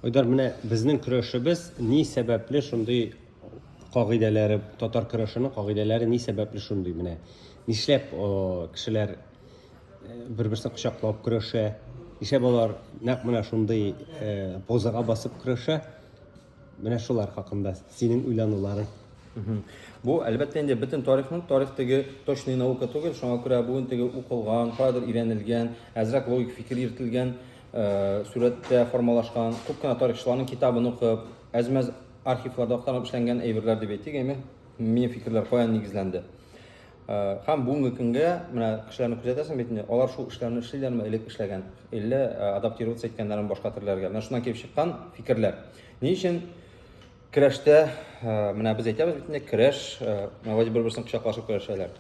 Айдар, менә безнең көрәшебез ни сәбәпле шундый кагыйдәләре, татар көрәшенең кагыйдәләре ни сәбәпле шундый менә? Нишләп кешеләр бер-берсен кочаклап көрәшә? Нишләп алар нәкъ менә шундый позага басып көрәшә? Менә шулар хакында синең уйлануларың. Бу әлбәттә инде бөтен тарихтагы точный наука түгел, шуңа күрә бүген теге укылган, кадер өйрәнелгән, әзрәк логик фикер йөртелгән, сүрәттә формалашкан, күп кенә тарихчыларның китабын укып, әзмәз архивларда актарып эшләнгән әйберләр дип әйтик, минем фикерләр каян нигезләнде. Һәм бүгенге көнгә менә кешеләрне күзәтәсең бит инде, алар шул эшләрне эшлиләрме, элек эшләгән, әллә адаптироваться иткәннәрен башка төрләргә. Менә шуннан килеп чыккан фикерләр. Ни өчен көрәштә менә без әйтәбез бит инде, көрәш, вроде бер-берсен кочаклашып көрәшәләр.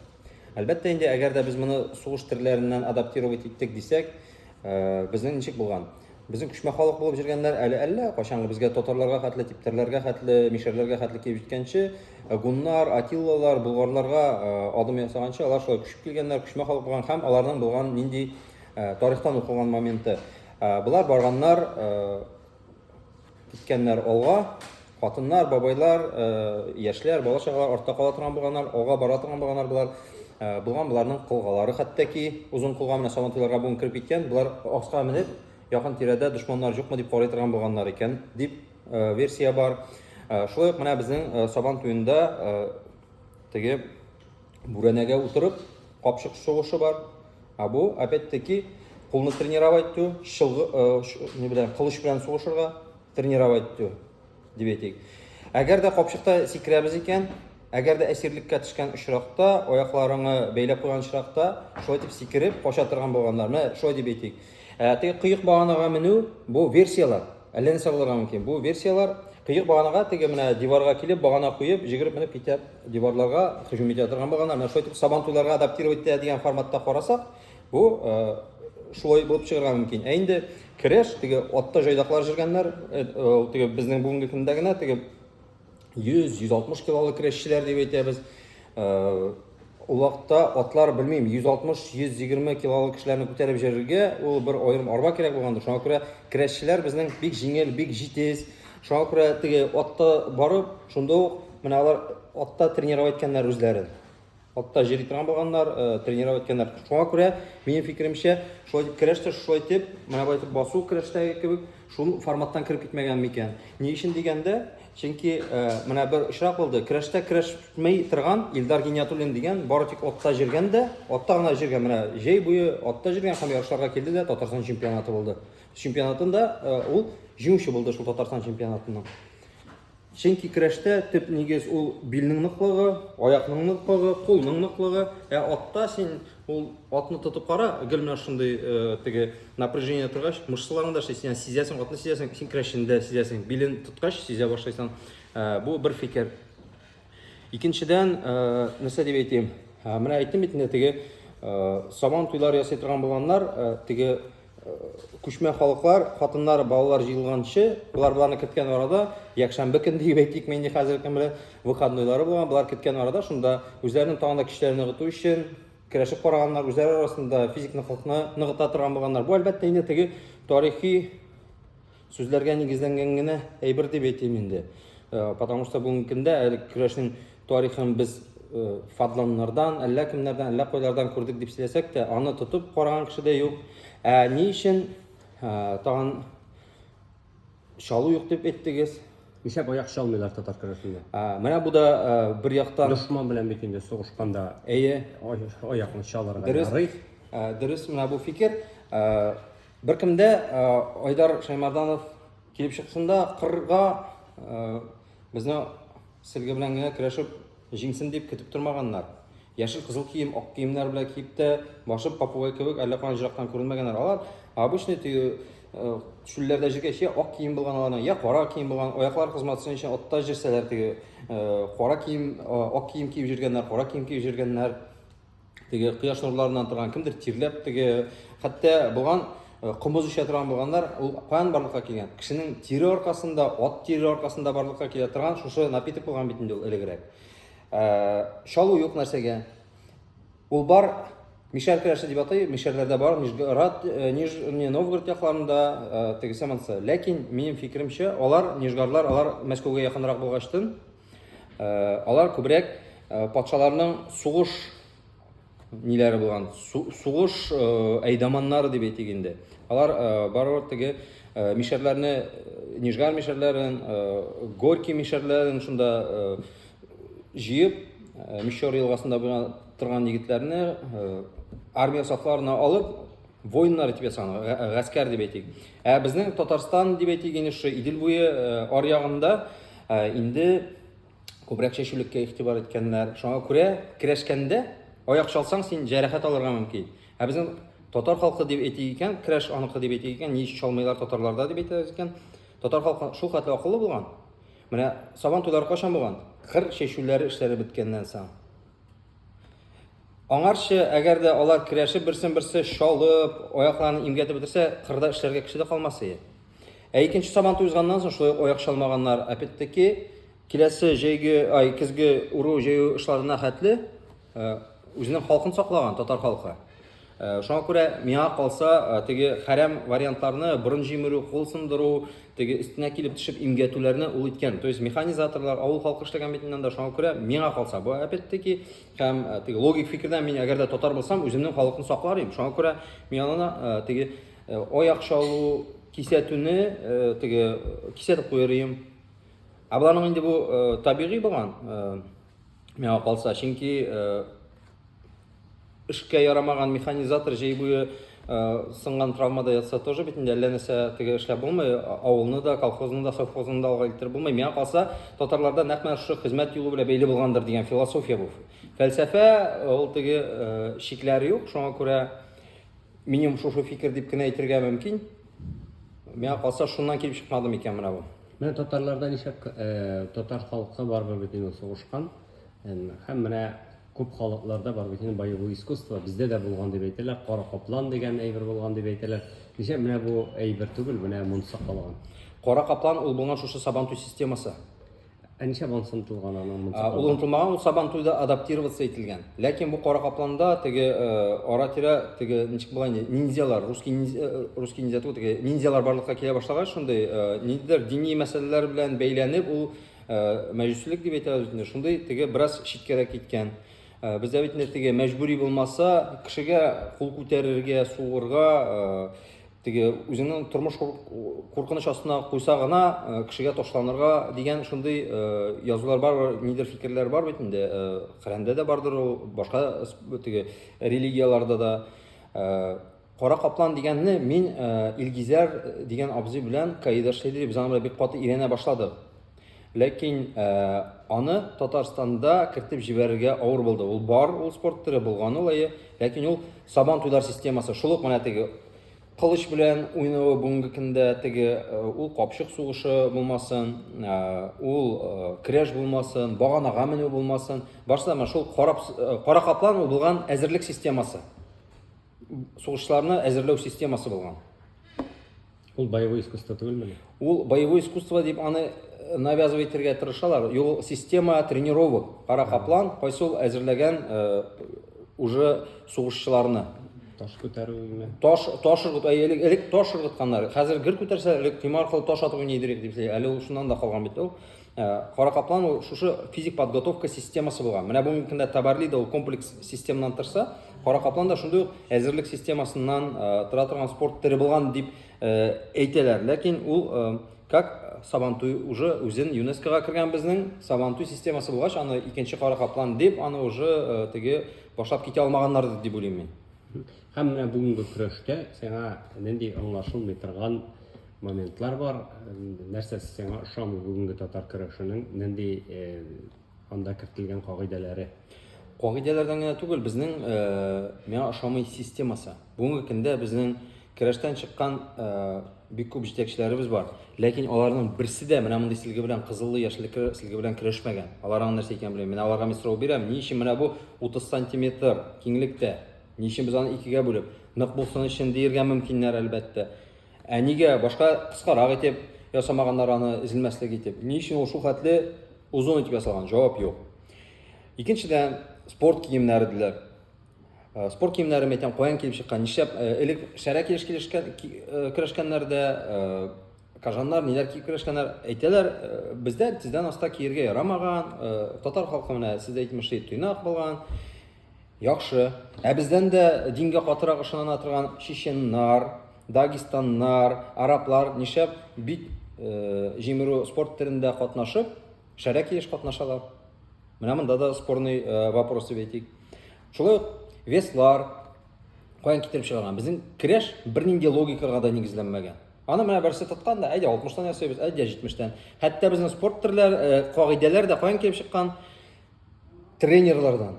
Әлбәттә инде, әгәр дә без моны сугыш төрләреннән адаптировать иттек дисәк, безнең ничек булган? Безнең күчмә халык булып җиргәннәр әле кайчанғы безгә татарларга хәтле, типтәрләргә хәтле, мишәрләргә хәтле килеп җиткәнче, гуннар, атиллалар, булгарларга адым ясаганчы, алар шулай күчеп килгәннәр, күчмә халык булган һәм аларның булган нинди тарихтан укылган моменты. Булар барганнар, киткәннәр алга, хатыннар, бабайлар, яшьләр, бала-чагалар артта кала торган булганнар, алга бара торган булганнар булар. Булганнарның кылгалары хәтта ки узын кылга менә Сабантуйларга бүген кирип киткән, булар аска менеп, якын тирәдә дошманнар юкмы дип карый торган булганнар икән дип версия бар. Шулай ук менә безнең Сабантуенда теге бүрәнәгә утырып капчык сугышы бар. Бу опять-таки кулны тренировать итү, кылыч белән сугышырга тренировать итү дип әйтик. Әгәр дә капчыкта сикерәбез икән, әгәр дә әсирлеккә төшкән очракта, аякларыңны бәйләп куйган очракта, шулай дип сикереп кача торган булганнар. Менә шулай дип әйтик. Теге кыек баганага менү, бу версиялар. Әллә нәрсә булырга мөмкин. Бу версиялар кыек баганага теге менә диварга килеп, багана куеп, җигереп менеп китә, диварларга һөҗүм итә торган булганнар. Менә шулай дип Сабантуйларга адаптировать итә дигән форматта карасак, бу шулай булып чыгарга мөмкин. Инде көрәш теге атта җайдаклар җиргәннәр, теге безнең бүгенге көндә генә теге 100-160 килолы көрәшчеләр дип әйтәбез. Ул вакытта атлар, белмим, 160-120 килолы кешеләрне күтәреп җөрергә, ул бер аерым арба кирәк булгандыр. Шуңа күрә көрәшчеләр безнең бик җиңел, бик җитез. Шуңа күрә теге атта барып, шунда ук менә алар атта тренировать иткәннәр үзләрен. Атта җыри торган булганнар, тренировать иткәннәр. Шуңа күрә минем фикеремчә, шулай дип көрәштә шулай дип, менә байтып басу көрәштәге кебек, шул форматтан кирип китмәгән микән. Ни өчен дигәндә, чөнки менә бер очрак булды. Көрәштә көрәшмәй торган Илдар Гиниятуллин дигән бары тик атта җиргән дә, атта гына җиргән, менә җәй буе атта җиргән һәм ярышларга килде дә Татарстан чемпионаты булды. Чемпионатында ул җиңүче булды шул Татарстан чемпионатының. Чөнки көрәштә төп нигез ул билнең ныклыгы, аякның ныклыгы, кулның ныклыгы. Атта син ул атны тотып кара, гел менә шундый теге напряжение торгач, мышцаларыңда син сизәсең, атны сизәсең, син көрәшендә сизәсең, билен тоткач сизә башлайсың. Бу бер фикер. Икенчедән, нәрсә дип әйтим? Менә әйттем бит инде теге Сабантуйлар ясый торган булганнар, теге күчмә халыклар, хатыннар, балалар җыелганчы, буларны көткән арада, якшәмбе көн дип әйтик, менә хәзер кем белән выходнойлары булган, булар көткән арада шунда үзләренең тагында көчләрен ныгыту өчен көрәшеп караганнар, үзләре арасында физик ныклыкны ныгыта торган булганнар. Бу әлбәттә инде теге тарихи сүзләргә нигезләнгән генә әйбер дип әйтим инде. Потому что бүгенге көндә әле көрәшнең тарихын без фадланнардан, әллә кемнәрдән, әллә кайлардан күрдек дип сөйләсәк тә, аны тотып караган кеше дә юк. Ни өчен тагын шалу юк дип әйттегез? Нишләп аяк чалмыйлар татар көрәшендә? Менә бу да бер яктан Дошман белән бит инде сугышканда аякны чалырга ярый. Дөрес, менә бу фикер. Беркемдә Айдар Шаймарданов килеп чыксында кырга безне силге белән генә көрәшеп җиңсен дип көтеп тормаганнар. Яшел кызыл кием, ак киемнәр белән киеп тә, башы папугай кебек әллә кайдан җирактан күренмәгәннәр. Алар обычный шүлләрдә җиргәч, ак кием булган аларның, я кара кием булган, аяклар хезмәтсен өчен атта җирсәләр, теге кара кием, ак кием киеп җиргәннәр, кара кием киеп җиргәннәр. Теге кояш нурларыннан торган кемдер тирләп, теге хәтта булган кымыз эчә торган булганнар, ул каян барлыкка килгән? Кешенең тире аркасында, ат тире аркасында барлыкка килә торган, шушы напиток булган бит инде ул элегрәк. Шалу юк нәрсәгә. Ул бар Мишәр көрәше дип атай, Мишәрләрдә бар, Нижний Новгород якларында тегесе монсы. Ләкин минем фикеремчә, Нижгарлар, алар Мәскәүгә якынрак булгачтан, алар күбрәк патшаларның сугыш ниләре булган, сугыш әйдаманнары дип әйтик инде. Алар барыбер теге Мишәрләрне, Нижгар Мишәрләрен, Горький Мишәрләрен шунда җыеп, Мишәр елгасында булган торган егетләрне армия сафларына алып, воиннар дип ясаган, гаскәр дип әйтик. Безнең Татарстан дип әйтик инде шу Идел буе аръягында инде күбрәк чәчүлеккә игътибар иткәннәр. Шуңа күрә көрәшкәндә аяк чалсаң син җәрәхәт алырга мөмкин. Безнең татар халкы дип әйтик икән, көрәш аныкы дип әйтик икән, ни чалмыйлар татарларда дип әйтәбез икән. Татар халкы шул хәтле акыллы булган. Менә Сабан туйлары кашан булган? Кыр чәчүләре эшләре биткәннән соң. Аңарчы, әгәр дә алар көрәшеп берсен-берсе шалып, аякларын имгәтеп бетерсә, кырда эшләргә кеше дә калмас иде. Икенче Сабан туй узганнан соң шулай аяк чалмаганнар, опять-таки, киләсе көзге уру җәю эшләренә хәтле үзенең халкын саклаган татар халкы. Шуңа күрә миңа калса, теге хәрәм вариантларны борын җимерү, кул сындыру, теге өстенә килеп төшеп имгәтүләрне ул иткән. То есть механизаторлар, авыл халкы эшләгән битеннән дә шуңа күрә миңа калса, бу опять-таки һәм теге логик фикердән мин әгәр дә татар булсам, үземнең халкын саклар идем. Шуңа күрә мин аны теге аяк чалу, кисәтүне теге кисәтеп куяр идем. Буларның инде бу табигый булган. Миңа калса, чөнки эшкә ярамаган механизатор җәй буе сынган травмада ятса тоже бит инде әллә нәрсә теге эшләп булмый, авылны да, колхозны да, совхозны да алга илтеп булмый. Миңа калса, татарларда нәкъ менә шушы хезмәт юлы белән бәйле булгандыр дигән философия бу. Фәлсәфә ул теге шикләре юк, шуңа күрә минем шушы фикер дип кенә әйтергә мөмкин. Миңа калса, шуннан килеп чыкмады микән менә бу. Менә татарларда нишәп татар халкы барбыр бит инде сугышкан. Һәм менә күп халыкларда бар бит инде боевое искусство. Бездә дә булган дип әйтәләр. Кара каплан дигән әйбер булган дип әйтәләр. Нишә менә бу әйбер түгел, менә монсы калган. Кара каплан ул булган шушы Сабан туй системасы. Нишә монсынтылган аның монсы? Ул онытылмаган, ул Сабан туйда адаптироваться ителгән. Ләкин бу кара капланда теге ара-тирә теге ничек була инде ниндзялар, русский ниндзя теге ниндзялар барлыкка килә башлаган, шундый ниндидер дини мәсьәләләр белән бәйләнеп ул мәҗүслек дип әйтәбез инде. Шундый теге бераз читкәрәк киткән. Бездә бит инде теге мәҗбүри булмаса, кешегә кул күтәрергә, сугырга, теге үзенең тормыш куркыныч астына куйса гына кешегә ташланырга дигән шундый язулар бар, нидер фикерләр бар бит инде. Коръәндә дә бардыр ул, башка теге религияларда да. Кара каплан дигәнне мин Илгизәр дигән абзый белән каида эшләдек, без аны белән бик каты өйрәнә башладык. Ләкин аны Татарстанда кертеп җибәрергә авыр булды. Ул бар, ул спорт төре булган улай, ләкин ул Сабан туйлар системасы. Шулык менә теге кылыч белән уйнавы бүгенге көндә теге ул капчык сугышы булмасын, ул көрәш булмасын, баганага менү булмасын. Башта менә шул кара каплан ул булган әзерлек системасы. Сугышларны әзерләү системасы булган. Ул боевое искусство түгелме? Ул боевое искусство дип аны навязывать итәргә тырышалар. Юл система тренировок. Кара каплан кайсыл әзерләгән уже сугышчыларны. Таш күтәрүме? Таш элек таш ыргытканнар. Хәзер гер күтәрсә, элек кыймар кылып таш атып уйныйдыр дип сөйләй. Әле ул шуннан да калган бит ул. Кара каплан ул шушы физик подготовка системасы булган. Менә бүгенге көндә Табарлида ул комплекс системадан торса, Кара каплан да шундый әзерлек системасыннан тора торган спорт төре булган дип әйтәләр. Ләкин ул как Сабан туй уже үзен ЮНЕСКОга кергән безнең Сабан туй системасы булгач, аны икенче Кара каплан дип, аны уже теге башлап китә алмаганнар дип уйлыйм мин. Һәм менә бүгенге көрәштә сиңа нинди аңлашылмый торган моментлар бар. Нәрсә сиңа ошамый бүгенге татар көрәшенең нинди анда кертелгән кагыйдәләре? Кагыйдәләрдән генә түгел, безнең миңа ошамый системасы. Бүгенге көндә безнең көрәштән чыккан бик күп җитәкчеләребез бар. Ләкин аларның берсе дә менә мондый силге белән кызыллы яшьлек силге белән көрәшмәгән. Аларның нәрсә икән белмим. Мен аларга мисрау бирәм. Ни өчен менә бу 30 см киңлектә? Ни өчен без аны икегә бүлеп? Нык булсын өчен диергә мөмкиннәр әлбәттә. Нигә башка кыскарак итеп ясамаганнар аны изелмәслек итеп? Ни өчен ул шул хәтле узун итеп ясалган? Җавап юк. Икенчедән спорт киемнәре диләр. Спорт киемнәрен әйтәм, каян килеп чыккан, нишләп элек шәрә килеш көрәшкәннәрдә кажаннар, ниләр киеп көрәшкәннәр, әйтәләр, бездә тиздән аста киергә ярамаган, татар халкы менә сез әйтмешли туйнак булган, яхшы. Ә бездән дә дингә катырак ышана торган чеченнар, дагестаннар, араплар нишләп бит җимерү спорт төрендә катнашып, шәрә килеш катнашалар. Менә монда да спорный вопрос дип әйтик. Шулай веслар каян китереп чыгарган. Безнең көрәш бернинди логикага да нигезләнмәгән. Аны менә берсе тоткан да, әйдә 60-тан ясыйбыз, әйдә 70-тән. Хәтта безнең спорт төрләр, кагыйдәләр дә каян килеп чыккан? Тренерлардан.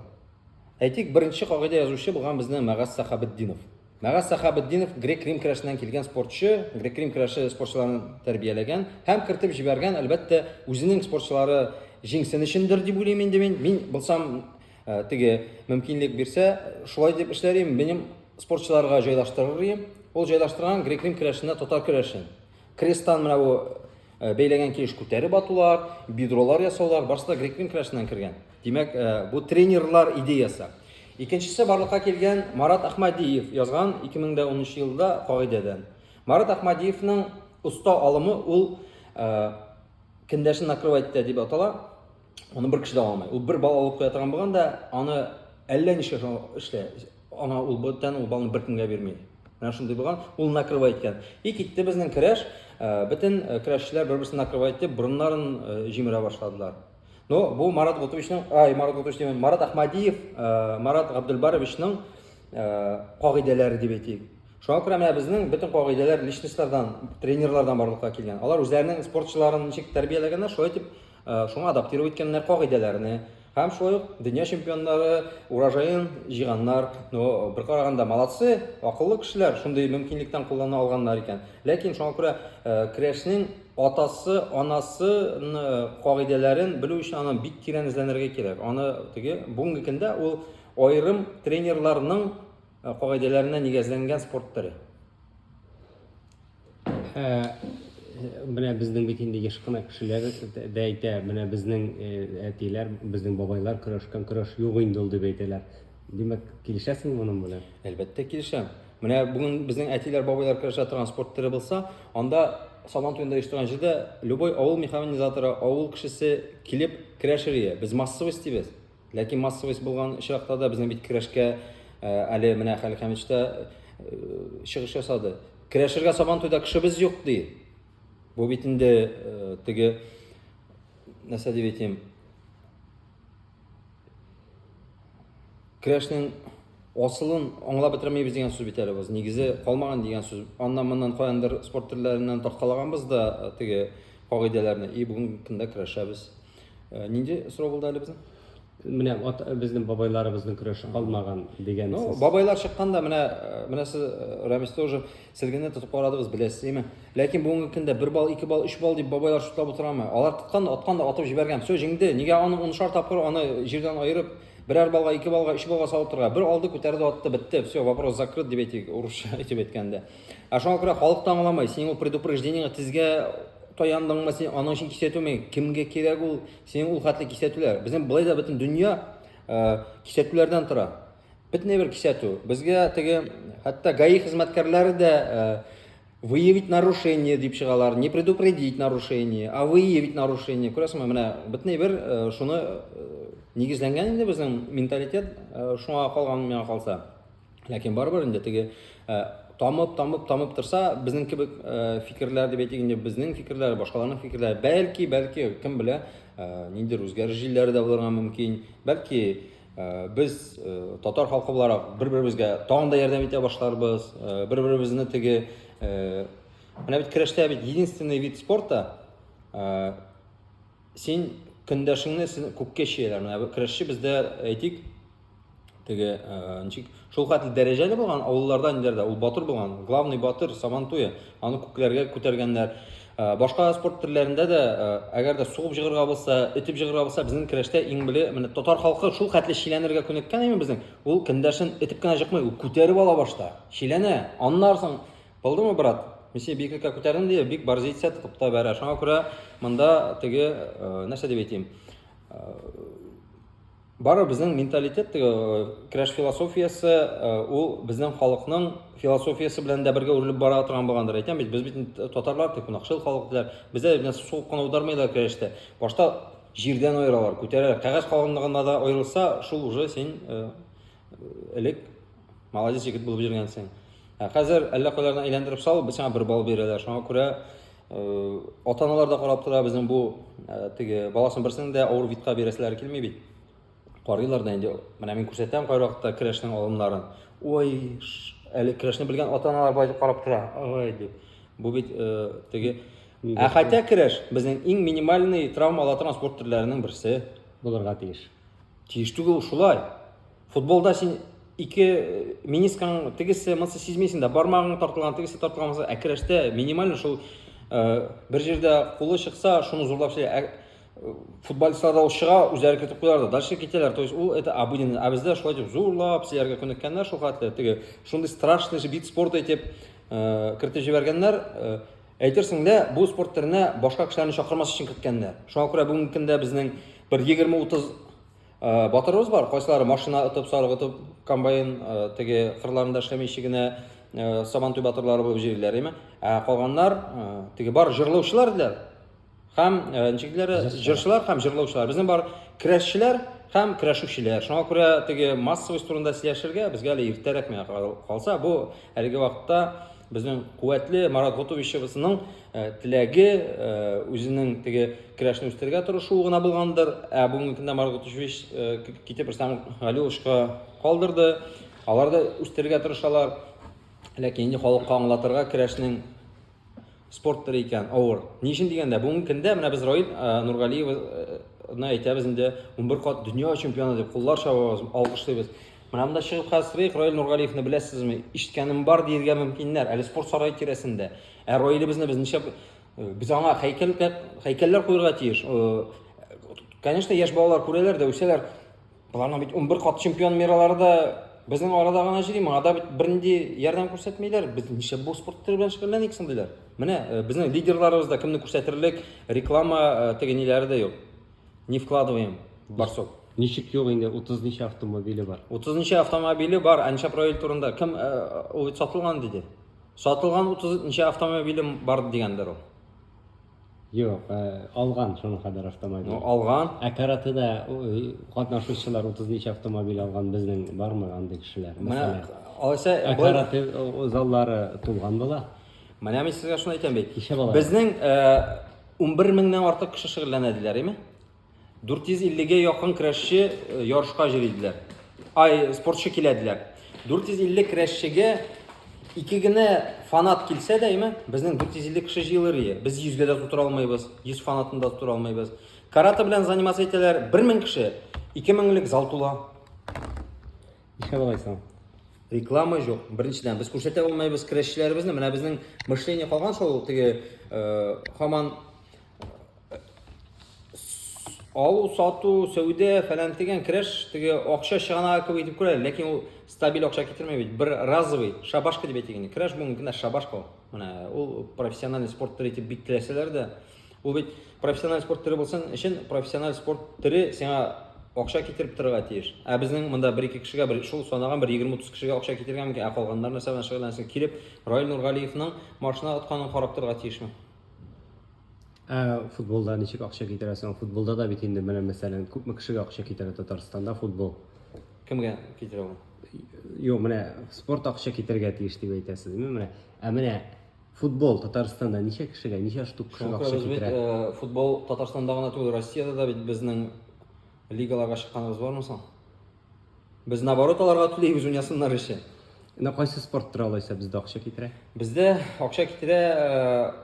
Әйтик, беренче кагыйдә язучы булган безнең Мәгаз Сахабетдинов. Мәгаз Сахабетдинов грек-рим көрәшеннән килгән спортчы, грек-рим көрәше спортчыларын тәрбияләгән һәм кертеп җибәргән, әлбәттә, үзенең спортчылары җиңсен өчендер дип уйлыйм инде мин. Мин булсам теге мөмкинлек бирсә, шулай дип эшләрим, минем спортчыларга җайлаштырырым. Ул җайлаштырган грек-рим көрәшенә татар көрәшен. Крестан менә бу бәйләгән килеш күтәреп атулар, бидролар ясаулар, барысы да грек-рим көрәшеннән кергән. Димәк, бу тренерлар идеясы. Икенчесе барлыкка килгән Марат Ахмадиев язган 2010 елда кагыйдәдән. Марат Ахмадиевның уста алымы ул көндәшен накрывать итә дип атала. Аны бер кеше дә алмый. Ул бер бал алып куя торган булганда, аны әллә ничә эшлә. Ана ул ул балны бер кемгә бирми. Менә шундый булган, ул накрывать иткән. И китте безнең көрәш, бөтен көрәшчеләр бер-берсен накрывать итеп, борыннарын җимерә башладылар. Но бу Марат Ахмадиев, Марат Габдулбаровичның кагыйдәләре дип әйтик. Шуңа күрә менә безнең бөтен кагыйдәләр личностьлардан, тренерлардан барлыкка килгән. Алар үзләренең спортчыларын ничек тәрбияләгәннәр, шулай итеп шуңа адаптировать иткәннәр кагыйдәләрне. Һәм шулай ук дөнья чемпионнары урожайын җыйганнар. Но бер караганда молодцы, акыллы кешеләр, шундый мөмкинлектән куллана алганнар икән. Ләкин шуңа күрә көрәшнең атасы, анасы кагыйдәләрен белү өчен аны бик тирән эзләнергә кирәк. Аны теге бүгенге көндә ул аерым тренерларның кагыйдәләренә нигезләнгән спорт төре. Менә безнең бит инде яшь кына кешеләр дә әйтә, менә безнең әтиләр, безнең бабайлар көрәшкән көрәш юк инде ул дип әйтәләр. Димәк, килешәсең моның белән? Әлбәттә килешәм. Менә бүген безнең әтиләр, бабайлар көрәшә торган спорт төре булса, анда Сабан туенда оештырган җирдә любой авыл механизаторы, авыл кешесе килеп көрәшергә. Без массовость дибез. Ләкин массовость булган чакта да безнең бит көрәшкә әле менә Халил Хәмитович чыгыш ясады. Көрәшергә Сабан туйда кешебез юк ди. Бу бит инде теге нәрсә дип әйтим. Көрәшнең асылын аңлап бетермәйбез дигән сүз бит әле без. Нигезе калмаган дигән сүз. Аннан-моннан каяндыр спорт төрләреннән тарткалаганбыз да теге кагыйдәләрне. Бүгенге көндә көрәшәбез. Нинди сорау булды әле безнең? Менә безнең бабайларыбызның көрәше калмаган дигән сүз. Бабайлар чыкканда менә сез Рамис тоже силгәнне тотып карадыгыз, беләсезме? Ләкин бүгенге көндә 1 бал, 2 бал, 3 бал дип бабайлар шутлап утырамы? Алар атканда атып җибәргән. Всё җиңде. Нигә аны 10 тапкыр аны җирдән айырып, 1 балга, 2 балга, 3 балга салып торга? 1 алды, күтәрде, атты, бетте. Всё, вопрос закрыт дип әйтик, урысча әйтеп әйткәндә. Шуңа күрә халык та аңламый. Син ул предупреждениега тизгә таяндыңмы, син аның өчен кисәтүме? Кемгә кирәк ул? Син ул хәтле кисәтүләр. Безнең булай да бөтен дөнья кисәтүләрдән тора. Бөтен бер кисәтү. Безгә теге хәтта ГАИ хезмәткәрләре дә выявить нарушение дип чыгалар, не предупредить нарушение, а выявить нарушение. Күрәсезме, менә бөтен бер шуны нигезләнгән инде безнең менталитет, шуңа калган миңа калса. Ләкин барыбер инде теге тамып торса, безнең кебек фикерләр дип әйтик инде, безнең фикерләр, башкаларның фикерләре, бәлки кем белә, ниндидер үзгәреш җилләре дә булырга мөмкин. Бәлки без татар халкы буларак бер-беребезгә тагын да ярдәм итә башларбыз, бер-беребезне теге менә бит көрәштә бит единственный вид спорта, син көндәшеңне күккә чөяләр. Менә көрәшче бездә әйтик, теге ничек шул хәтле дәрәҗәле булган авылларда индердә, ул батыр булган, главный батыр Сабан туе, аны күкләргә күтәргәннәр. Башка спорт төрләрендә дә әгәр дә сугып җыгырга булса, этеп җыгырга булса, безнең көрәштә иң биле менә татар халкы шул хәтле чиләнергә күнеккән име безнең. Ул көндәшен этеп кенә җыкмый, ул күтәреп ала башта. Чиләнә, аннарсың, булдымы брат? Месе биклеккә күтәрдем ди, бик барзитсә тотып та бәрә. Шуңа күрә монда теге нәрсә дип әйтим? Шул хәтле дәрәҗәле булган авылларда индердә, ул батыр булган, главный батыр Сабан туе, аны күкләргә күтәргәннәр. Башка спорт төрләрендә дә әгәр дә сугып җыгырга булса, этеп җыгырга булса, безнең көрәштә иң биле менә татар халкы шул хәтле чиләнергә күнеккән име безнең. Ул көндәшен этеп кенә җыкмый, ул күтәреп ала башта. Чиләнә, аннарсың, булдымы брат? Месе биклеккә күтәрдем ди, бик барзитсә тотып та бәрә. Шуңа күрә монда теге нәрсә дип әйтим? Бары безнең менталитет, көрәш философиясы, ул безнең халыкның философиясы белән дә бергә үрелеп бара торган булгандыр. Әйтәм бит, без бит татарлар тик кунакчыл халык диләр. Бездә бит сугып кына удармыйлар көрәштә. Башта җирдән аералар, күтәрәләр. Кәгазь калынлыгында да аерылса, шул уже син элек молодец егет булып йөргәнсең. Хәзер әллә кайлардан әйләндереп салып, без сиңа 1 балл бирәләр. Шуңа күрә ата-аналар да карап тора, безнең бу теге баласын берсен дә авыр витка бирәселәр килми бит. Карыйлар да инде. Менә мин күрсәтәм кай вакытта көрәшнең алымнарын. Ой, әле көрәшне белгән ата-аналар бай карап тора. Ой дип. Бу бит теге хәтта көрәш безнең иң минимальный травмалы торган спорт төрләренең берсе. Булырга тиеш. Тиеш түгел шулай. Футболда син ике менискаң тегесе мысы сизмәсең дә бармагың тартылган тегесе тартылган булса, көрәштә минимально шул бер җирдә кулы чыкса, шуны зурлап сөйлә. Футболистлар да ушыга үзләре кертеп куялар. Дальше китәләр. То есть ул это обыденный. А бездә шулай дип зурлап сөйләргә күнеккәннәр шул хәтле. Теге шундый страшный вид спорта итеп кертеп җибәргәннәр. Әйтерсең дә бу спорт төренә башка кешеләрне чакырмас өчен керткәннәр. Шуңа күрә бүгенге көндә безнең бер 20-30 батырыбыз бар. Кайсылары машина отып, сарык отып, комбайн теге кырларында эшләмичә генә Сабантуй батырлары булып йөриләр, калганнар теге бар җырлаучылар диләр. Һәм ничекләре җырчылар һәм җырлаучылар. Безнең бар көрәшчеләр һәм көрәшүчеләр. Шуңа күрә теге массовый турында сөйләшергә безгә әле иртәрәк калса, бу әлеге вакытта безнең куәтле Марат Готовичевның теләге үзенең теге көрәшне үстергә тырышу гына булгандыр. Бүгенге көндә Марат Готович китеп Рустам Галиевичка калдырды. Алар да үстергә тырышалар. Ләкин инде халыкка аңлатырга көрәшнең спорт төре икән, авыр. Ни өчен дигәндә, бүгенге көндә менә без Раил Нургалиевны әйтәбез инде 11 кат дөнья чемпионы дип куллар чабабыз, алкышлыйбыз. Менә монда чыгып хәзер Раил Нургалиевны беләсезме? Ишеткәнем бар диергә мөмкиннәр, әле спорт сарае тирәсендә. Раилебезне без ничә без аңа һәйкәлләр куярга тиеш. Конечно, яшь балалар күрәләр дә, үсәләр. Буларның бит 11 кат чемпион миралары да безнең арада гына җыри, моңа да бит бернинди ярдәм күрсәтмәйләр. Без ничә бу спорт төре белән шөгыльләник соң диләр. Менә безнең лидерларыбыз да кемне күрсәтерлек реклама тегениләре дә юк. Не вкладываем в барсок. Ничек юк инде 30 ничә автомобиле бар. 30 ничә автомобиле бар, анча проект турында. Кем ул сатылган диде. Сатылган 30 ничә автомобилем бар дигәндер ул. Юк, алган шуның кадәр автомобиль. Алган. Каратыда катнашучылар 30 ничә автомобиль алган безнең бармы андый кешеләр? Менә алайса Караты заллары тулган була. Менә мин сезгә шуны әйтәм бит. Безнең 11 меңнән артык кеше шөгыльләнәделәр, име? 450-гә якын көрәшче ярышка җырлыйлар. Спортчы киләделәр. 450 көрәшчегә 2 генә фанат килсә дә, безнең 450 кеше җыелыр иде. Без 100-гә дә тутыра алмыйбыз, 100 фанатын да тутыра алмыйбыз. Караты белән заниматься итәләр, 1000 кеше, 2000лек зал тула. Ишә булайсың. Реклама жоқ. Беренчедән без күрсәтә алмыйбыз көрәшчеләребезне. Менә безнең мышление калган шул теге һаман алу, сату, сәүдә фәлән дигән көрәш теге акча чыгана кебек итеп күрә, ләкин ул стабиль акча китермәй бит. Бер разовый шабашка дип әйтегән. Көрәш бүгенге көндә шабашка. Менә ул профессиональ спорт төре итеп бик теләсәләр дә, ул бит профессиональ спорт төре булсын өчен профессиональ спорт төре сиңа акча китереп торырга тиеш. Безнең монда 1-2 кешегә бер шул санаган 20-30 кешегә акча китергән микән, калганнар нәрсә белән шөгыльләнсен, килеп Раил Нургалиевның машина атканын карап торырга тиешме? Футболда ничек акча китерәсең? Футболда да бит инде менә мәсәлән күпме кешегә акча китерә Татарстанда футбол? Кемгә китерә ул? Юк, менә спорт акча китергә тиеш дип әйтәсезме? Менә футбол Татарстанда ничә кешегә, ничә штук кешегә акча китерә? Футбол Татарстанда гына түгел, Россиядә да бит безнең лигаларга чыкканыбыз бармы соң? Без наоборот аларга түләйбез уйнасыннар өчен. Кайсы спорт төре алайса бездә акча китерә? Бездә акча китерә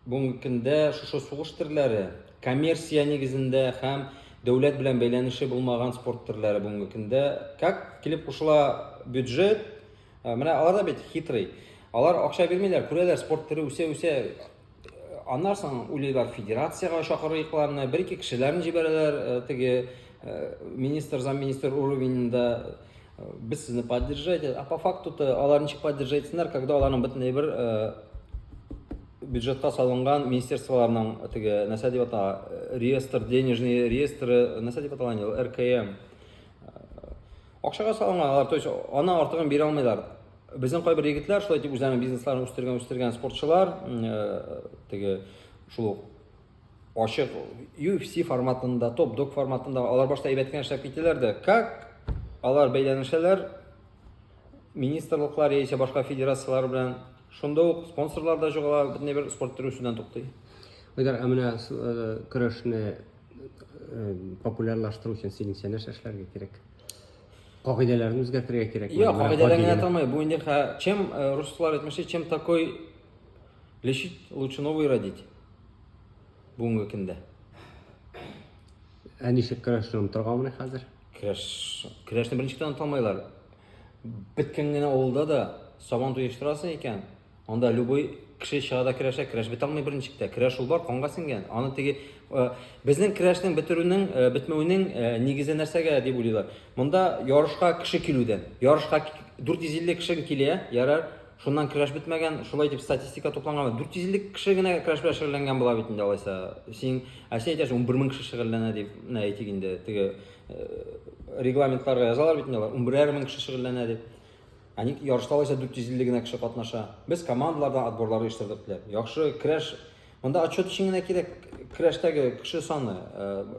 бүгенге көндә шушы сугыш төрләре, коммерция нигезендә һәм дәүләт белән бәйләнеше булмаган спорт төрләре бүгенге көндә. Как килеп кушыла бюджет, менә алар да бит хитрый. Алар акча бирмиләр, күрәләр спорт төре үсә. Аннан соң уйлыйлар федерациягә чакырыкларны, 1-2 кешеләрне җибәрәләр, теге министр, замминистр уровенендә без сезне поддержать. А по факту алар ничек поддержать итсеннәр, когда аларның бөтенләй бер бюджетка салынган министерстволарның теге нәрсә дип ата, реестр, денежный реестр, нәрсә дип аталган ул РКМ. Акчага салынган, то есть аны артыгын бере алмыйлар. Безнең кайбер егетләр шулай дип үзләренең бизнесларын үстергән спортчылар, теге шул ачык UFC форматында, топ-дог форматында алар башта әйбәт кенә эшләп китәләр дә, как алар бәйләнешәләр министрлыклар яисә башка федерациялар белән, шунда ук спонсорлар да жугала, бөтенләй бер спорт түре үсүдән туктый. Айдар, менә көрәшне популярлаштыру өчен синеңчә нәрсә эшләргә кирәк? Кагыйдәләрне үзгәртергә кирәк. Yok, кагыйдәләрне әйтәлмәй. Бу инде чем руслар әйтмешчә, чем такой лечить, лучше новый родить. Бүгенге көндә. Ә ничек көрәшне онытырга хәзер? Көрәшне беренче көндән танымайлар. Биткән генә авылда да сабан туештырасы икән. Анда любой кеше чыгада көрәш бит алмый беренче көндә. Көрәш ул бар, канга сиңгән. Аны теге безнең көрәшнең бетмәүнең нигезе нәрсәгә дип уйлыйлар. Монда ярышка кеше килүдән. Ярышка 450 кеше килә, ярар. Шуннан көрәш бетмәгән, шулай дип статистика тупланган. 450 кеше генә көрәш белән шөгыльләнгән була бит инде алайса. Син әйтәсең 11000 кеше шөгыльләнә дип әйтик инде. Теге регламентларга язалар бит инде. 11000 кеше шөгыльләнә дип. Они ярышта алайса 450 генә кеше катнаша. Без командалардан отборлары оештырдык диләр. Яхшы көрәш. Монда отчет өчен генә кирәк көрәштәге кеше саны.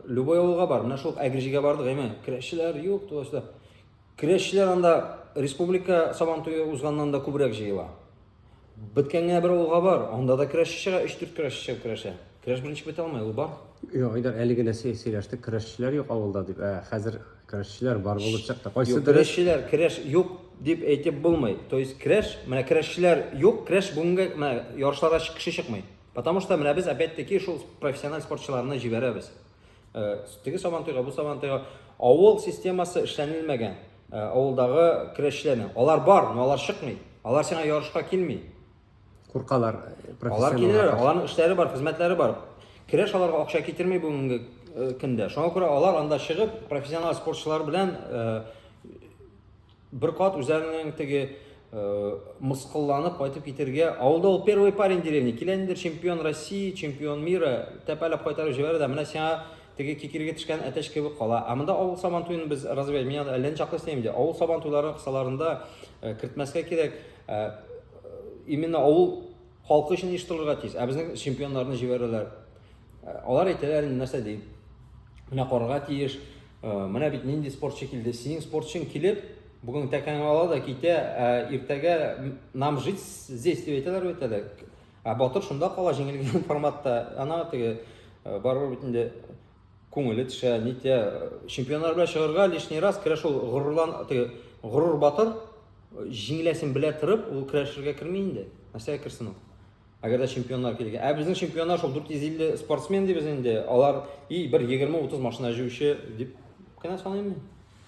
Любой авылга бар. Менә шул Әгрижигә бардык, әйме. Көрәшчеләр юк, тоста. Көрәшчеләр анда республика сабан туе узганнан да күбрәк җыела. Биткән генә бер авылга бар. Анда да көрәшчеләр 3-4 көрәшче көрәшә. Көрәш беренче бит алмый, ул бар. Юк, Айдар, әле генә сөйләштек, көрәшчеләр юк авылда дип. Хәзер көрәшчеләр бар булып чыкты. Кайсы көрәшчеләр, көрәш юк дип әйтеп булмый. То есть көрәш, менә көрәшчеләр юк, көрәш бүгенге менә ярышларга кеше чыкмый. Потому что менә без опять-таки шул профессиональ спортчыларны җибәрәбез. Теге сабан туйга, бу сабан туйга авыл системасы эшләнелмәгән. Авылдагы көрәшчеләрнең. Алар бар, но алар чыкмый. Алар сиңа ярышка килми. Куркалар Алар киләләр, аларның эшләре бар, хезмәтләре бар. Көрәш аларга акча китерми бүгенге көндә. Шуңа күрә алар анда чыгып профессиональ спортчылар белән бер кат үзләренең теге мыскылланып кайтып китергә. Авылда ул первый парень деревни, киләндер чемпион России, чемпион мира, тәпәләп кайтарып җибәрә дә, менә сиңа теге кикергә төшкән әтәч кебек кала. Ә монда авыл сабан туен без развивать, мен әллә чаклы эшләйм ди. Авыл сабан туйлары кысаларында кертмәскә кирәк. Именно авыл халкы өчен иштырырга тиеш. Ә безнең чемпионнарны җибәрәләр. Алар әйтәләр нәрсә ди? Менә карарга тиеш. Менә бит нинди спортчы килде. Синең спортчың килеп, бүген тәкән ала да китә, иртәгә нам жить здесь дип әйтәләр бит әле. Ә батыр шунда кала җиңелгән форматта. Ана теге барыр бит инде күңеле төшә, нитә чемпионнар белән чыгарга лишний раз көрәш ул горур батыр җиңеләсен белә торып, ул көрәшергә керми инде. Нәрсәгә керсен ул? Әгәр дә чемпионнар килгән. Ә безнең чемпионнар шул 450 спортсмен дип инде. Алар бер 20-30 машина җыючы дип кенә саныйм.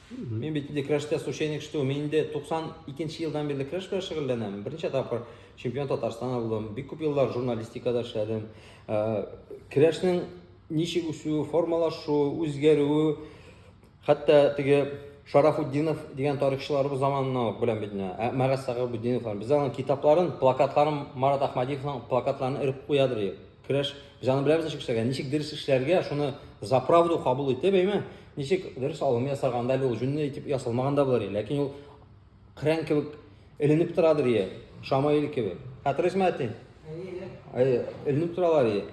Мен бит инде көрәштә случайник что, мен инде 92 елдан бирле көрәш белән шөгыльләнәм. Беренче тапкыр чемпион Татарстана булдым. Бик күп еллар журналистикада эшләдем. Көрәшнең ничек үсү, формалашу, үзгәрү, хәтта теге Шарафутдинов дигән тарихчыларыбыз заманында белән бит инде. Мәгәс Сагыбуддиновлар. Без аның китапларын, плакатларын, Марат Ахмадиевның плакатларын иреп куядыр. Көрәш без аны беләбез ничек эшләргә, ничек дөрес эшләргә, шуны за правду кабул итеп, әйме? Ничек дөрес алым ясаганда ул җүнне итеп ясалмаганда булыр. Ләкин ул кыран кебек эленеп торадыр. Шамаил кебек. Хәтересме әти? Эленеп торалар.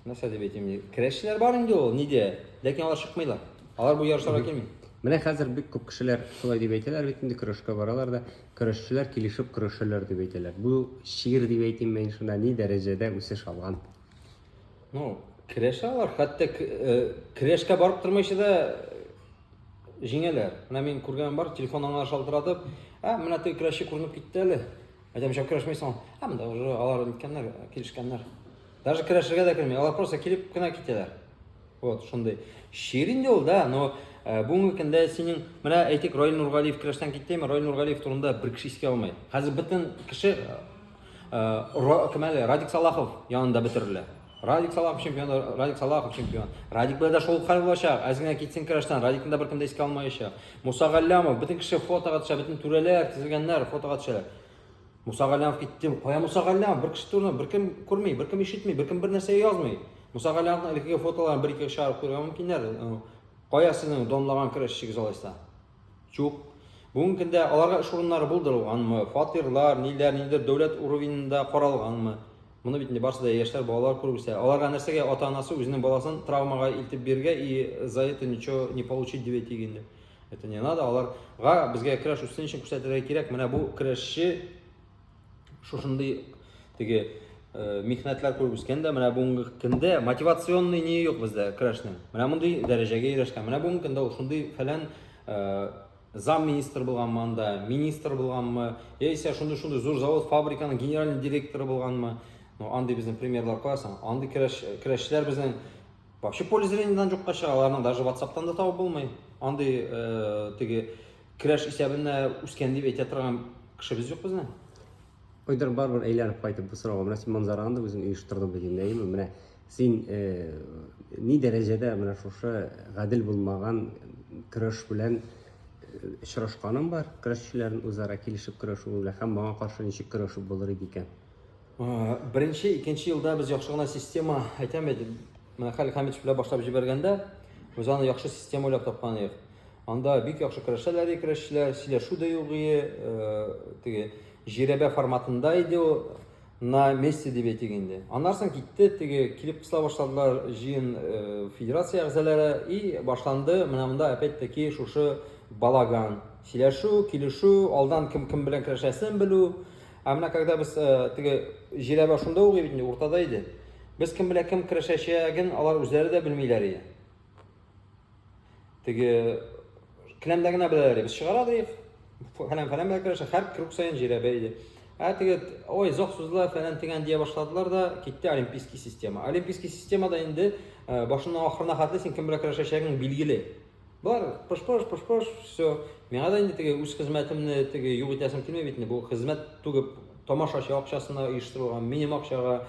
Нәрсә дип әйтим? Көрәшчеләр бар инде ул, нидә? Ләкин алар чыкмыйлар. Алар бу ярышларга килми. Менә хәзер бик күп кешеләр шулай дип әйтәләр бит инде, көрәшкә баралар да, көрәшчеләр килешеп көрәшәләр дип әйтәләр. Бу шигырь дип әйтим мен, шунда ни дәрәҗәдә үсеш алган? Ну, көрәшәләр, хәтта көрәшкә барып тормыйча да җиңәләр. Менә мин күргән бар, телефоннан шалтыратып, менә теге көрәшче күренеп китте әле. Әйтәм, шәп көрәшмәйсең. Монда уже алар ниткәннәр, килешкәннәр. Даже көрәшергә дә керми, алар просто килеп кенә китәләр. Вот, шундый. Шигырь инде ул да, но бүгенге көндә синең менә әйтик Раил Нургалиев көрәштән киттеме? Раил Нургалиев турында бер кеше искә алмый. Хәзер бөтен кеше Радик Салахов янында бетерелә. Радик Салахов чемпион, Радик Салахов чемпион. Радик белән дә шул хәл булачак. Әзгә китсен көрәштән, Радикны да беркем дә искә алмаячак. Муса Галлямов, бөтен кеше фотога төшә, бөтен түрәләр, тизелгәннәр фотога төшәләр. Муса Галлямов китте. Кая Муса Галлямов? Бер кеше турында беркем күрми, беркем ишетми, беркем бер нәрсә язмый. Муса Галиевның әлеге фотоларын бір-екі шығарып қойған мөмкиннәр. Кая сезнең домлаган көрәшчегез алайса? Юк. Бүгенге көндә аларга эш урыннары булдырылганмы? Фатирлар, ниләр дәүләт уровенендә каралганмы? Моны бит инде барысы да яшьләр, балалар күрүсә. Аларга нәрсәгә ата-анасы үзенең баласын травмага илтеп биргә и за это ничего не получить дип әйтегәндә. Это не надо. Аларга безгә көрәш үсен өчен күрсәтергә кирәк. Менә бу көрәшче шушындый теге михнәтләр күреп үскәндә, менә бүгенге көндә мотивационный не юк бездә көрәшнең. Менә мондый дәрәҗәгә ирешкән. Менә бүгенге көндә ул шундый фәлән зам министр булганмы анда, министр булганмы, яисә шундый зур завод, фабриканың генеральный директоры булганмы. Ну, андый безнең примерлар куасың. Андый көрәшчеләр безнең вообще поле зрениедан юкка чыга, аларның даже WhatsApp'тан да табып булмый. Андый теге көрәш исәбенә үскән дип әйтә торган кешебез юк безнең. Ойдар барбыр әйләнеп кайтып бу сорауга, менә син манзараны үзең оештырдың бит инде, әйеме? Менә син ни дәрәҗәдә менә шушы гадел булмаган көрәш белән очрашканың бар? Көрәшчеләрнең үзара килешеп көрәшү белән һәм моңа каршы ничек көрәшү булыр иде икән? Беренче, икенче елда без яхшы гына система әйтәм бит. Менә Халил Хәмитов белән башлап җибәргәндә, без аны яхшы система уйлап тапкан идек. Анда бик яхшы көрәшчеләр, сөйләшү дә юк иде, теге жирәбә форматында иде ул, на месте дип әйтегәндә. Аннан соң китте, теге килеп кысыла башладылар җыен федерация әгъзалары и башланды менә монда опять-таки шушы балаган. Сөйләшү, килешү, алдан кем белән көрәшәсен белү. Ә менә когда без теге жирәбә шунда ук бит инде уртада иде. Без кем белән кем көрәшәчәген алар үзләре дә белмиләр иде. Теге келәмдә генә беләләр. Без чыгарадык. Фәлән белән көрәшә, һәр круг сайын жирәбә иде. Теге ой зак сүзләр фәлән дигән дия башладылар да, китте олимпийский система. Олимпийский системада инде башыннан ахырына хәтле син кем белән көрәшәчәгең билгеле. Бар, пыш-пыш, все. Миңа да инде теге үз хезмәтемне теге юк итәсем килмәй бит инде. Бу хезмәт түгеп тамашачы акчасына оештырылган, минем акчага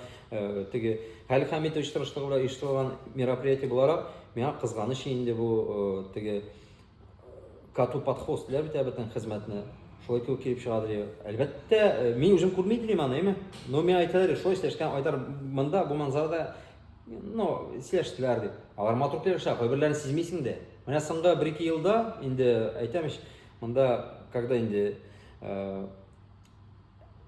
теге Халил Хәмитов оештырышлыгы белән оештырылган мероприятие буларак, миңа кызганыч инде бу теге кату подход диләр бит бөтен хезмәтне. Шулай килеп чыгадыр. Әлбәттә, мин үзем күрмәдем аны, әйме? Но миңа әйтәләр, шулай эшләшкән айтар монда бу манзарада, ну, сөйләштеләр дип. Алар матур сөйләшә, кайберләрен сизмисең дә. Менә соңгы 1-2 елда инде әйтәмеш, монда когда инде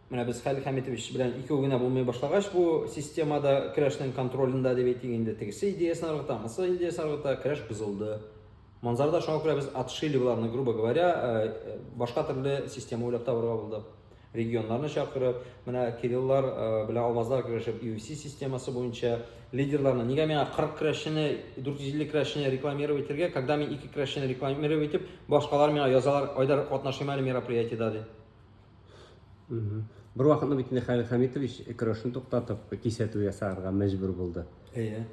менә без Халил Хәмитович белән икәү генә булмый башлагач, бу системада көрәшнең контролендә дип әйтгәндә тегесе идеясын аргыта, мысы идеясын аргыта, көрәш бозылды. Манзарада шуңа күрә без отшили буларны, грубо говоря, башка төрле система уйлап табырга булды. Регионнарны чакырып, менә Кириллар белән Алмазлар көрәшеп, UFC системасы буенча лидерларны, нигә миңа 40 көрәшчене, 450 көрәшчене рекламировать итәргә, когда мин 2 көрәшчене рекламировать итеп, башкалар миңа язалар, айдар катнашыйм әле мероприятиедә ди. Бер вакытны бит инде Халил Хәмитович көрәшне туктатып, кисәтү ясарга мәҗбүр булды.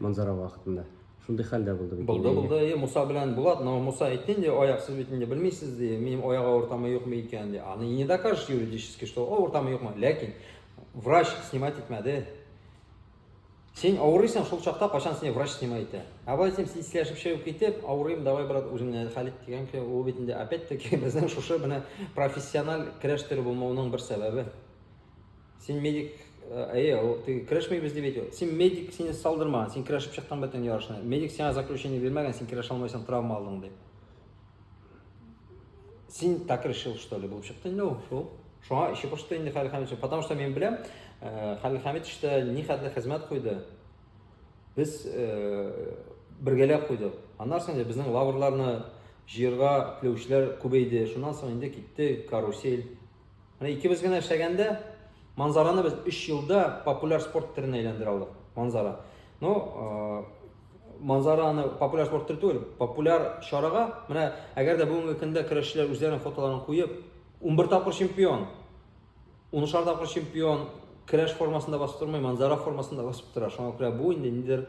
Манзара вакытында. Шундый хәлдә булды бит. Булды. Муса белән Булат, но Муса әйтте инде, аяксыз бит инде белмисез ди, минем аяк авыртамы юкмы икән ди. Аны не докажешь юридически, что авыртамы юкмы, ләкин врач снимать итмәде. Син авырыйсың, шул чакта качан сине врач снимать итә. Абай син сөйләшеп чыгып китеп, авырыйм, давай брат, үзеңне хәл ит дигән ки, ул бит инде опять-таки безнең шушы менә профессиональ көрәштер булмауның бер сәбәбе. Син медик ты көрәшмәйбез дип әйтә. Син медик, сине салдырмаган, син көрәшеп чыккан бөтен ярышны. Медик сиңа заключение бирмәгән, син көрәшә алмайсың, травма алдың ди. Син так решил, что ли, булып чыкты инде ул, шул. Шуңа иши башта инде Халил Хәмитович, потому что мен беләм, Халил Хәмитович та ни хәтле хезмәт куйды. Без бергәләп куйдык. Аннан соң безнең лаврларны җыярга теләүчеләр күбәйде. Шуннан соң инде китте карусель. Менә икебез генә эшләгәндә манзараны без 3 елда популяр спорт төренә әйләндерә алдык. Манзара. Ну, манзараны популяр спорт төре түгел, популяр чарага, менә әгәр дә бүгенге көндә көрәшчеләр үзләренең фотоларын куеп, 11 тапкыр чемпион, 10 тапкыр чемпион көрәш формасында басып тормый, манзара формасында басып тора. Шуңа күрә бу инде нидер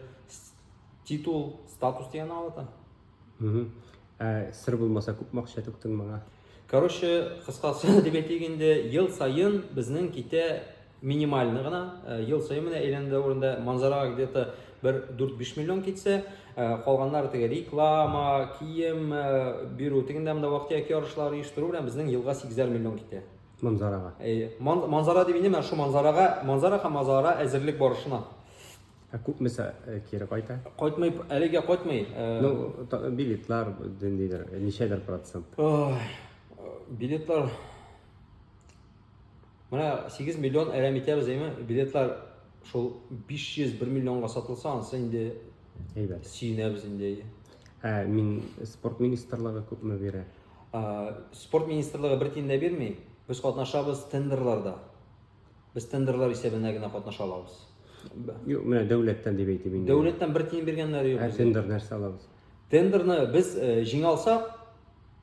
титул, статус дигән алата. Сыр булмаса күп акча төктең моңа. Короче, кыскасы дип әйтгәндә, ел сайын безнең китә минимальный гына, ел сайын менә әйләнде урында манзарага где-то 4-5 миллион китсә, калганнар теге реклама, кием бирү, тегендә монда вакыт ярышлар оештыру белән безнең елга 8 миллион китә. Манзарага. Манзара дип инде, менә шу манзара әзерлек барышына. Күпмесе кире кайта? Кайтмый, әлегә кайтмый. Ну, билетлар дендидер, ничәдер процент. Ой, билетлар менә 8 миллион әрәм итәбез әйме, билетлар шул 501 миллионга сатылса, ансы инде Әйбәт. сөенәбез инде. Мин спорт министрлыгы күпме бирә? Спорт министрлыгы бер тиен дә бирмей, без катнашабыз тендерларда. Без тендерлар исәбенә генә катнаша алабыз. Юк, менә дәүләттән дип әйтеп инде. Дәүләттән бер тиен биргәннәре юк. Тендер нәрсә алабыз? Тендерны без җиңалсак,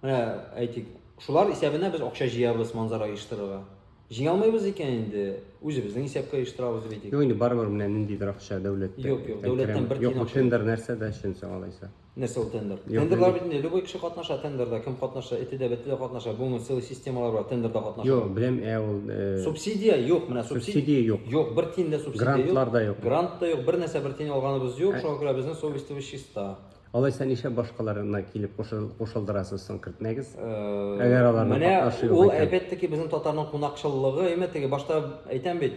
менә әйтик, шулар исәбенә без акча җыябыз манзара оештырырга. Җиңалмыйбыз икән инде, үзебезнең исәпкә оештырабыз дип әйтик. Юк, инде барыбер менә ниндидер акча дәүләттән. Юк, дәүләттән бер тиен Юк, акча. тендер нәрсә дә өчен алайса. Нәрсә ул тендер? Юк, Тендерлар бит инде любой кеше катнаша тендерда, кем катнаша, эте дә бете дә катнаша. Буның целый системалар бар, тендерда катнаша. Юк, беләм, ул Субсидия юк, менә субсидия юк. Юк, бер тиен дә субсидия юк. Грантлар да юк. Грант та юк, бер нәрсә бер тиен алганыбыз юк, шуңа күрә безнең совестебез чиста. Алайса нишә башкаларына килеп кушылдырасыз соң кертмәгез? Әгәр аларны Менә катнашы ул юк икән. әлбәттә безнең татарның кунакчыллыгы, әйме теге башта әйтәм бит,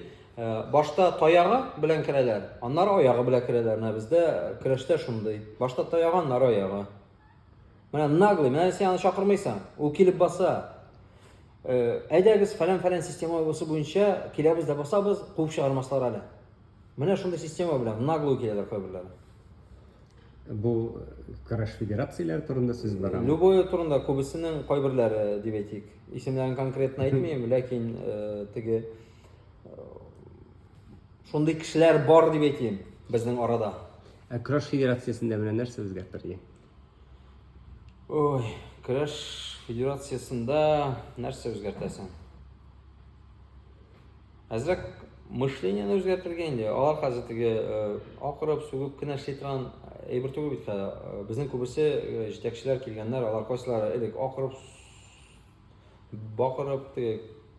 башта таягы белән керәләр, аннары аягы белән керәләр. Менә бездә көрәштә шундый. Башта таягы, аннары аягы. Менә наглый, менә син аны чакырмыйсың, ул килеп баса. Әйдәгез фәлән система буенча киләбез дә басабыз, куып чыгармаслар әле. Менә шундый система белән наглый киләләр кайберләре. Бу көрәш федерацияләре турында сүз бара. Любой турында күбесенең кайберләре дип әйтик. Исемнәрен конкретно әйтмим, ләкин теге шундый кешеләр бар дип әйтим безнең арада. Көрәш федерациясендә менә нәрсә үзгәртергә? Ой, көрәш федерациясында нәрсә үзгәртәсең? Әзрәк мышлениене үзгәртергә инде. Алар хәзер теге акырып, сүгеп кенә эшли торган әйбер түгел бит. Безнең күбесе җитәкчеләр килгәннәр, алар кайсылары элек акырып, бакырып, теге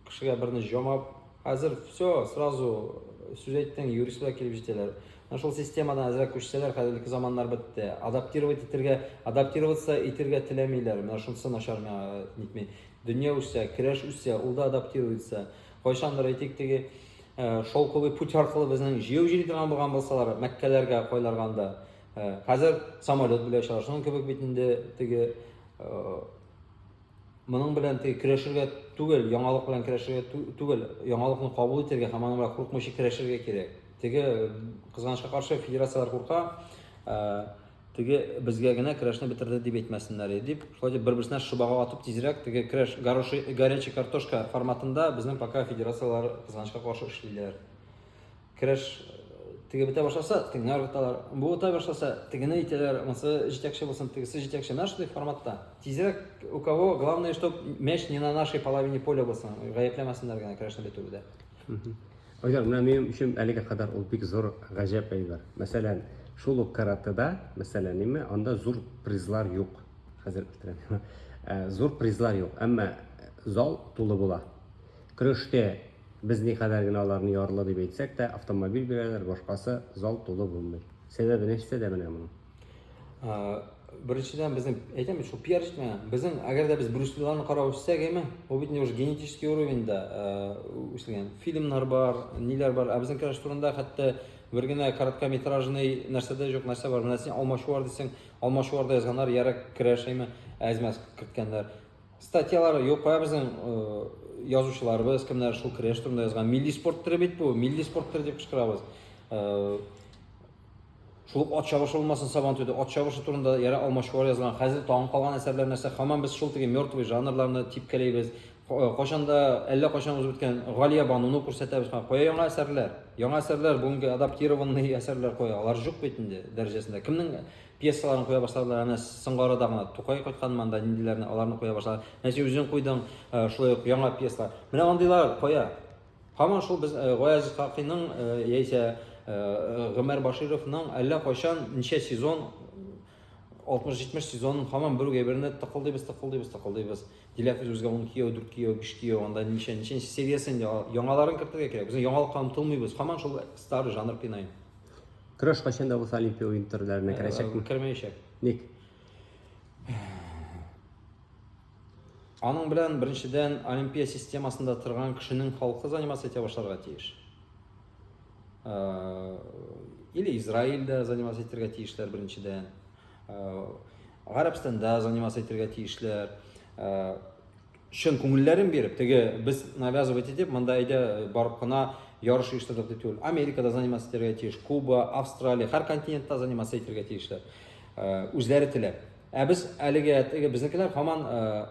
кешегә берне җамап, хәзер все, сразу сүз әйттең, юристлар килеп җитәләр. Шул системадан әзрәк күчсәләр, хәзерге заманнар бетте. Адаптироваться итәргә теләмиләр. Менә шунысы начар миңа нитми. Дөнья үсә, көрәш үсә, ул да адаптируется. Кайчандыр әйтик теге шолковый путь аркылы безнең җыю җыри торган булган булсалар, Мәккәләргә кайларганда, хәзер самолет белән чыгар. Шуның кебек бит инде теге моның белән теге көрәшергә түгел, яңалык белән көрәшергә түгел, яңалыкны кабул итәргә һәм аның белән куркмыйча көрәшергә кирәк. Теге кызганычка каршы федерациялар курка, теге безгә генә көрәшне битерде дип әйтмәсеннәр дип, шулай дип бер-берсенә шыбага атып тизрәк теге көрәш горячий картошка форматында безнең пока федерациялар кызганычка каршы эшлиләр. Көрәш теге бетә башласа, тегене ыргыталар. Бу бетә башласа, тегене итәләр, монсы җитәкче булсын, тегесе җитәкче. Менә шундый форматта. Тизрәк у кого главное, чтоб мяч не на нашей половине поля булсын. Гаепләмәсеннәр генә көрәшне бетүдә. Айдар, менә минем өчен әлегә кадәр ул бик зур гаҗәп әйбер. Мәсәлән, шул ук каратеда, мәсәлән, анда зур призлар юк. Хәзер бетерәм. Зур призлар юк, әмма зал тулы була. Көрәштә без ни кадәр генә аларны ярлы дип әйтсәк тә, автомобиль бирәләр, башкасы зал тулы булмый. Сәбәбе нәрсәдә менә моның? Беренчедән безнең әйтәм бит, шул пиар җитмәгән. Безнең әгәр дә без брюслиларны карап үссәк, ул бит инде уже генетический уровеньда үселгән. Фильмнар бар, ниләр бар. Безнең көрәш турында хәтта бер генә короткометражный нәрсәдә юк нәрсә бар. Менә син Алмашуар дисәң, Алмашуарда язганнар ярак көрәш әзмәс керткәннәр. Статьялар юк, безнең язучыларыбыз кемнәр шул көрәш турында язган. Милли спорт төре бит бу, милли спорт төре дип кычкырабыз. Шул ат чабышы булмасын Сабантуйда, ат чабышы турында яра Алмашуар язган. Хәзер тагын калган әсәрләр нәрсә, һаман без шул теге мертвый жанрларны типкәләйбез. Кайчанда әллә кайчан узып беткән Галия Бануны күрсәтәбез. Кая яңа әсәрләр? Яңа әсәрләр, бүгенге адаптированный әсәрләр кая. Алар юк бит инде дәрәҗәсендә. Кемнең пьесаларын куя башладылар? Әнә Сыңгарыда гына Тукай кайткан манда ниндиләрне аларны куя башладылар. Нәрсә үзең куйдың шулай ук яңа пьесалар. Менә андыйлар кая. Һаман шул без Гаязов Хакыйның яисә Гомәр Башировның әллә кайчан ничә сезон 60-70 сезон һаман берүгә берне тыкылдыйбыз. Диләф үзгә 10 кияү, 4 кияү, 5 кияү, анда ничә сериясендә яңаларын кертергә кирәк. Без яңалыкка омтылмыйбыз. Һаман шул старый жанр кыйнай. Көрәш кайчанда булса Олимпия уен төрләренә керәчәкме? Кермәячәк. Ник? Аның белән беренчедән Олимпия системасында торган кешенең халкы занимация итә башларга тиеш. или Израильда заниматься итәргә тиешләр беренчедән, Гарәбстанда заниматься итәргә тиешләр. Шын күңелләрен биреп, теге без навязывать итеп, монда әйдә барып кына ярыш оештырдык дип түгел. Америкада заниматься итәргә тиеш, Куба, Австралия, һәр континентта заниматься итәргә тиешләр. Үзләре теләп. Ә без әлегә теге безнекеләр һаман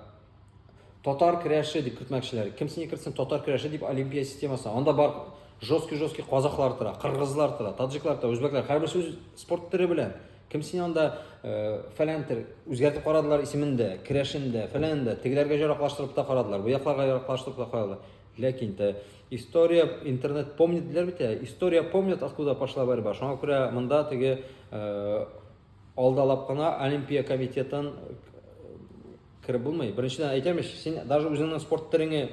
татар көрәше дип кертмәкчеләр. Кемсен кертсен татар көрәше дип олимпия системасы. Анда бар жесткий казахлар тора, кыргызлар тора, таджиклар тора, үзбәкләр, һәрберсе үз спорт төре белән. Кемсен анда фәләнтер үзгәртеп карадылар исемендә, көрәшендә, фәләндә, тегеләргә яраклаштырып та карадылар, бу якларга яраклаштырып та карадылар. Ләкин история, интернет помнит диләр бит, история помнит, откуда пошла борьба. Шуңа күрә монда теге алдалап кына Олимпия комитетын кіріп булмый. Беренчедән әйтәм, син даже үзеңнең спорт төреңне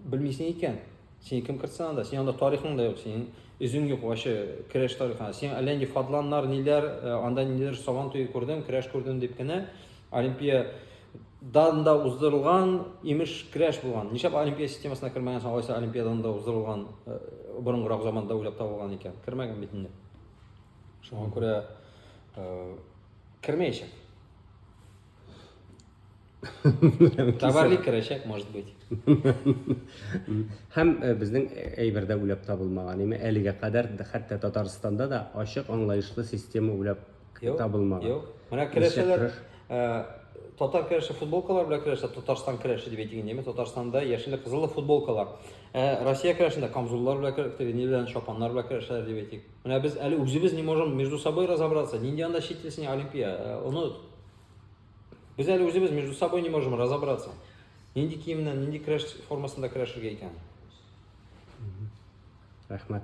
белмисең икән. Син кем кертсәң анда, син анда тарихың да юк, син үзең юк вообще көрәш тарихы. Син әллә нинди фадланнар, ниләр, анда ниләр сабан туе күрдем, көрәш күрдем дип кенә Олимпия данда уздырылган имеш көрәш булган. Нишләп Олимпия системасына кермәгән соң, алайса Олимпиаданда уздырылган борынгырак заманда уйлап табылган икән. Кермәгән бит инде. Шуңа күрә кермәячәк. Товарлик керәчәк, может быть. Һәм безнең әйбердә уйлап табылмаган, әлегә кадәр хәтта Татарстанда да ачык аңлаешлы система уйлап табылмаган. Юк. Менә керәшәләр, татар керәше футболкалар белән керәшә, Татарстан керәше дип әйтгән неме, Татарстанда яшелле кызыллы футболкалар. Россия керәшендә камзуллар белән керәшә, ниләр шапаннар белән керәшәләр дип әйтик. Менә без әле үзебез не можем между собой разобраться. Нинди анда чит Олимпия, онут. Без әле үзебез между собой не можем разобраться. Нинди киемнән, нинди көрәш формасында көрәшергә икән. Рәхмәт.